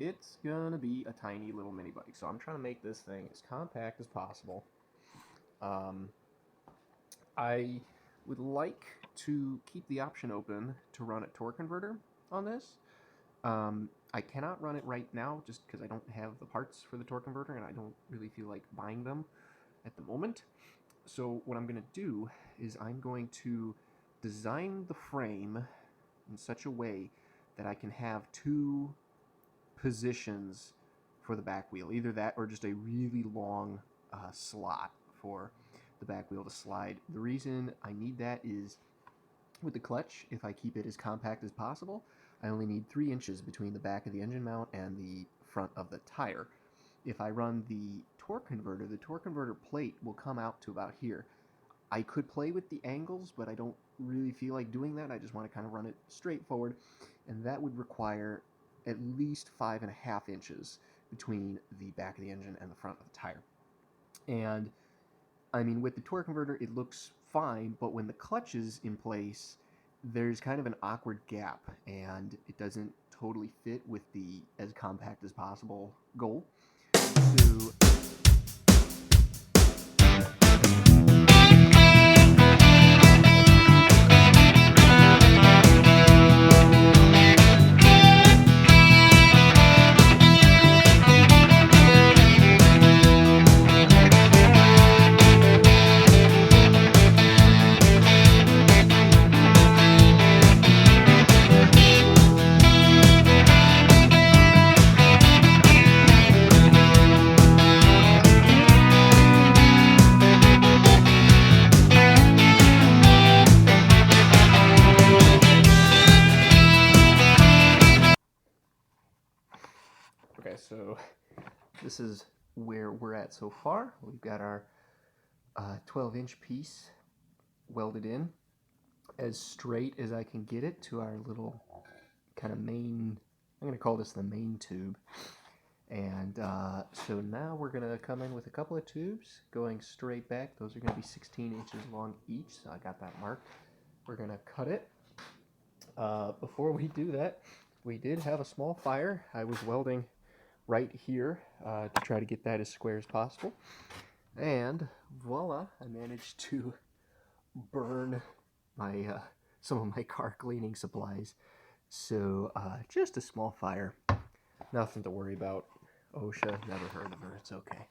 it's gonna be a tiny little mini bike. So I'm trying to make this thing as compact as possible. I would like to keep the option open to run a torque converter on this. I cannot run it right now just because I don't have the parts for the torque converter and I don't really feel like buying them at the moment. So what I'm going to do is I'm going to design the frame in such a way that I can have two positions for the back wheel, either that or just a really long slot for the back wheel to slide. The reason I need that is with the clutch, if I keep it as compact as possible, I only need 3 inches between the back of the engine mount and the front of the tire. If I run the torque converter plate will come out to about here. I could play with the angles, but I don't really feel like doing that. I just want to kind of run it straight forward, and that would require at least 5.5 inches between the back of the engine and the front of the tire. And I mean, with the torque converter, it looks fine, but when the clutch is in place, there's kind of an awkward gap, and it doesn't totally fit with the as compact as possible goal. So okay, so this is where we're at so far. We've got our 12-inch piece welded in as straight as I can get it to our little kind of main, I'm going to call this the main tube. And so now we're going to come in with a couple of tubes going straight back. Those are going to be 16 inches long each, so I got that marked. We're going to cut it. Before we do that, we did have a small fire. I was welding right here to try to get that as square as possible. And voila, I managed to burn my some of my car cleaning supplies. So just a small fire, nothing to worry about. OSHA, never heard of her, it's okay.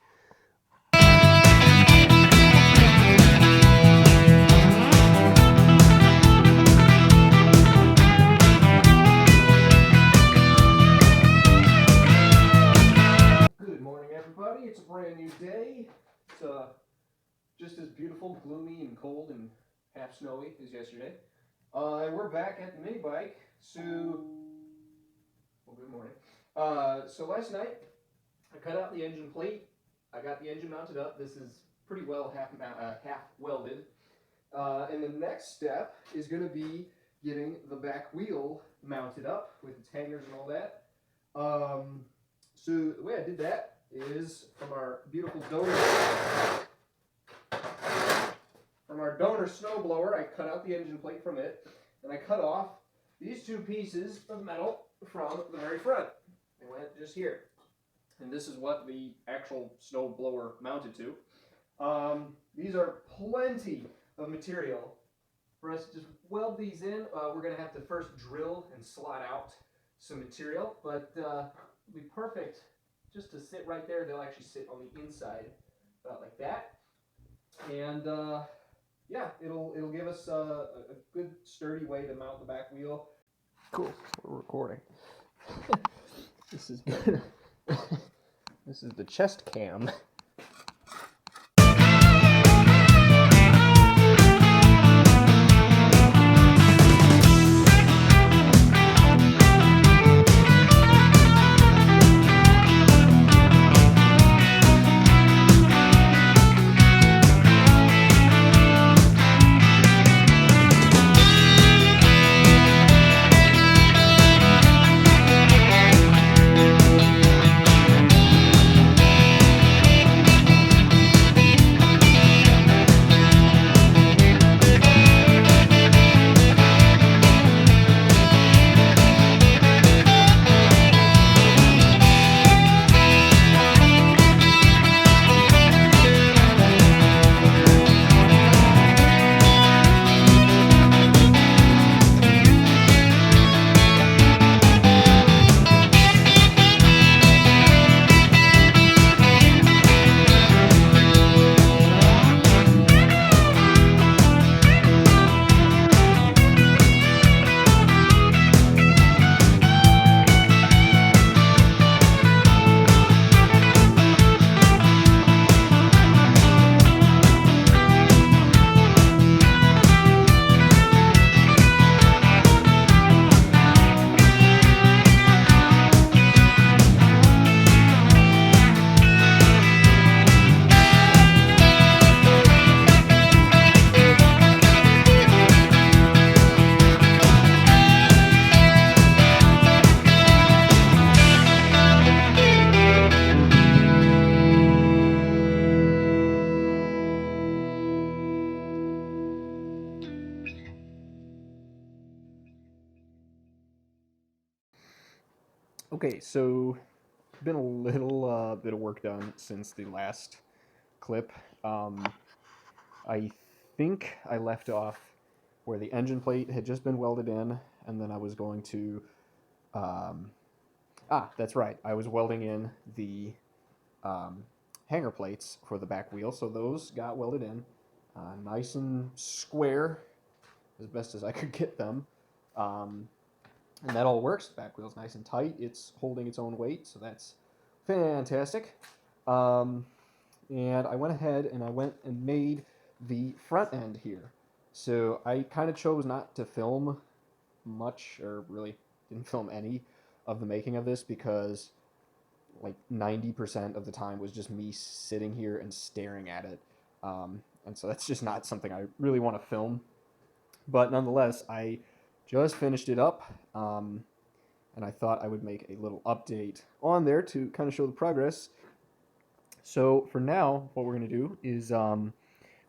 Good morning, everybody. It's a brand new day. It's just as beautiful, gloomy, and cold, and half snowy as yesterday. And we're back at the mini bike. So, well, good morning. So last night, I cut out the engine plate. I got the engine mounted up. This is pretty well half welded. And the next step is going to be getting the back wheel mounted up with its hangers and all that. So the way I did that is from our beautiful donor snowblower, I cut out the engine plate from it, and I cut off these two pieces of metal from the very front. They went just here. And this is what the actual snowblower mounted to. These are plenty of material for us to just weld these in. We're going to have to first drill and slot out some material, but it'll be perfect just to sit right there. They'll actually sit on the inside, about like that. And yeah, it'll give us a good sturdy way to mount the back wheel. Cool, we're recording. This is this is the chest cam. Okay, so been a little bit of work done since the last clip. I think I left off where the engine plate had just been welded in, and then I was going to. Um, that's right. I was welding in the um, hanger plates for the back wheel, so those got welded in, nice and square, as best as I could get them. Um, and that all works. The back wheel's nice and tight. It's holding its own weight, so that's fantastic. Um, and I went ahead and I went and made the front end here. So I kind of chose not to film much, or really didn't film any of the making of this, because like 90% of the time was just me sitting here and staring at it. And so that's just not something I really want to film. But nonetheless, I just finished it up. And I thought I would make a little update on there to kind of show the progress. So for now, what we're going to do is we're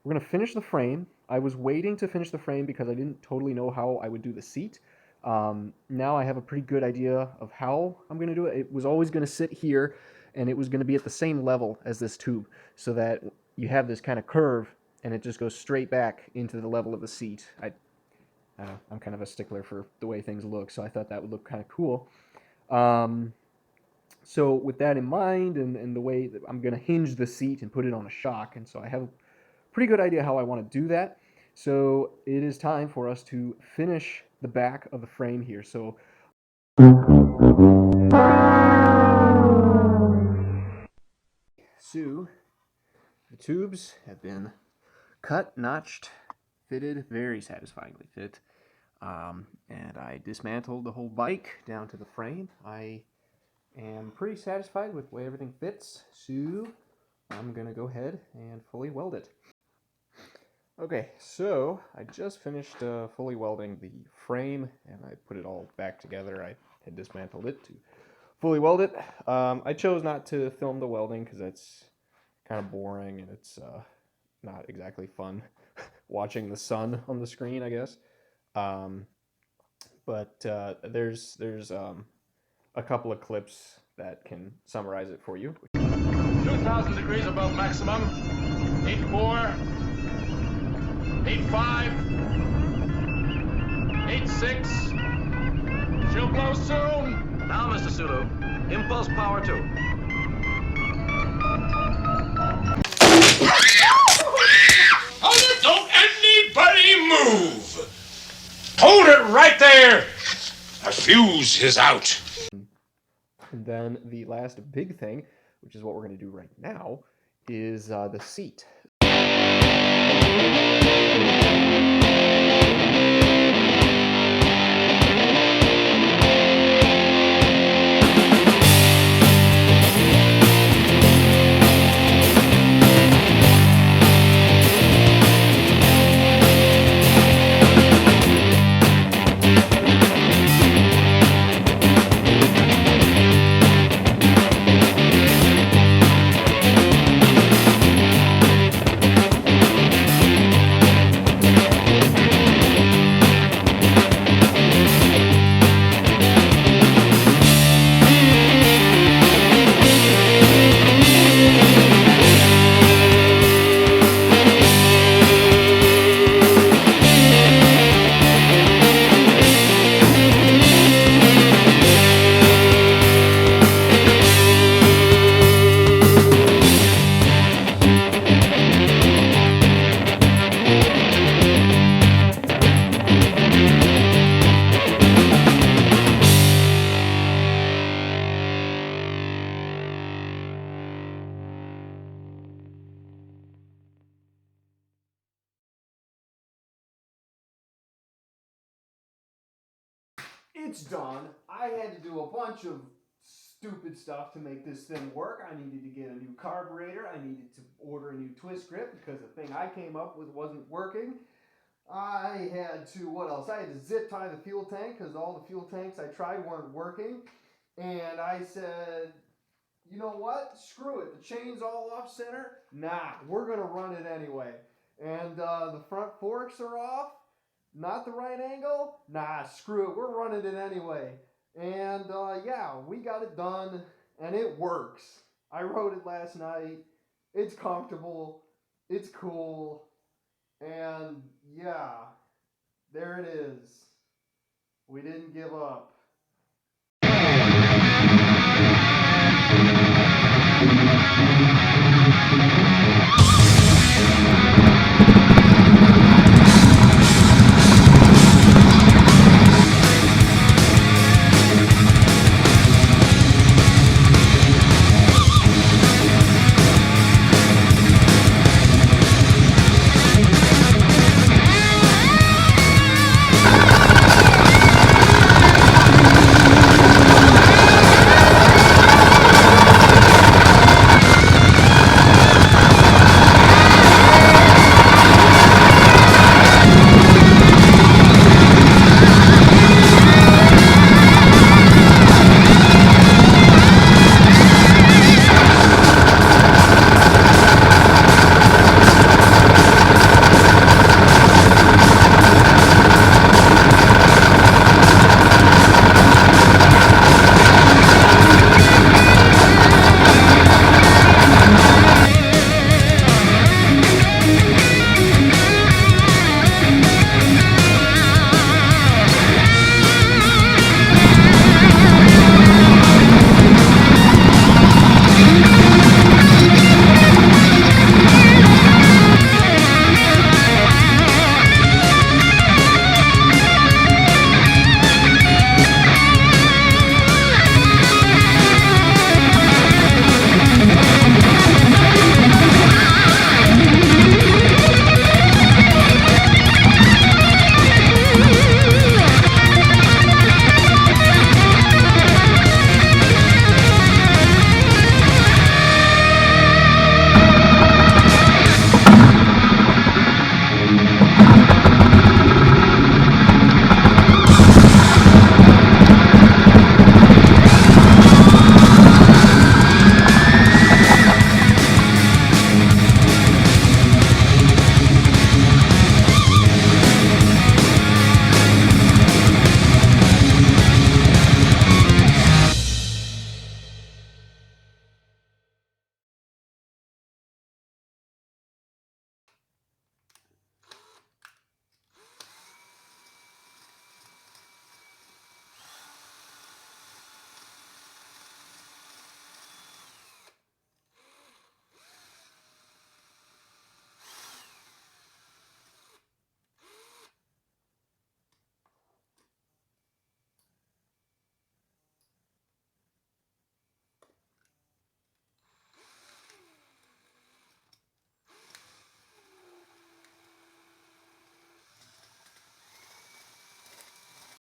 going to finish the frame. I was waiting to finish the frame because I didn't totally know how I would do the seat. Now I have a pretty good idea of how I'm going to do it. It was always going to sit here, and it was going to be at the same level as this tube, so that you have this kind of curve, and it just goes straight back into the level of the seat. I'm kind of a stickler for the way things look, so I thought that would look kind of cool. So with that in mind, and the way that I'm going to hinge the seat and put it on a shock, and so I have a pretty good idea how I want to do that. So it is time for us to finish the back of the frame here. So the tubes have been cut, notched, fitted, very satisfyingly fit. And I dismantled the whole bike down to the frame. I am pretty satisfied with the way everything fits, so I'm going to go ahead and fully weld it. Okay, so I just finished fully welding the frame, and I put it all back together. I had dismantled it to fully weld it. I chose not to film the welding because that's kind of boring, and it's not exactly fun watching the sun on the screen, I guess. But there's a couple of clips that can summarize it for you. 2,000 degrees above maximum. 84, 85, 86. She'll blow soon. Now, Mr. Sulu, impulse power 2. Don't anybody move. Hold it right there. The fuse is out. And then the last big thing, which is what we're going to do right now, is the seat. It's done. I had to do a bunch of stupid stuff to make this thing work. I needed to get a new carburetor. I needed to order a new twist grip because the thing I came up with wasn't working. I had to, what else? I had to zip tie the fuel tank because all the fuel tanks I tried weren't working. And I said, you know what? Screw it. The chain's all off center. Nah, we're going to run it anyway. And the front forks are off. Not the right angle? Nah, screw it. We're running it anyway. And yeah, we got it done, and it works. I rode it last night. It's comfortable. It's cool. And yeah, there it is. We didn't give up.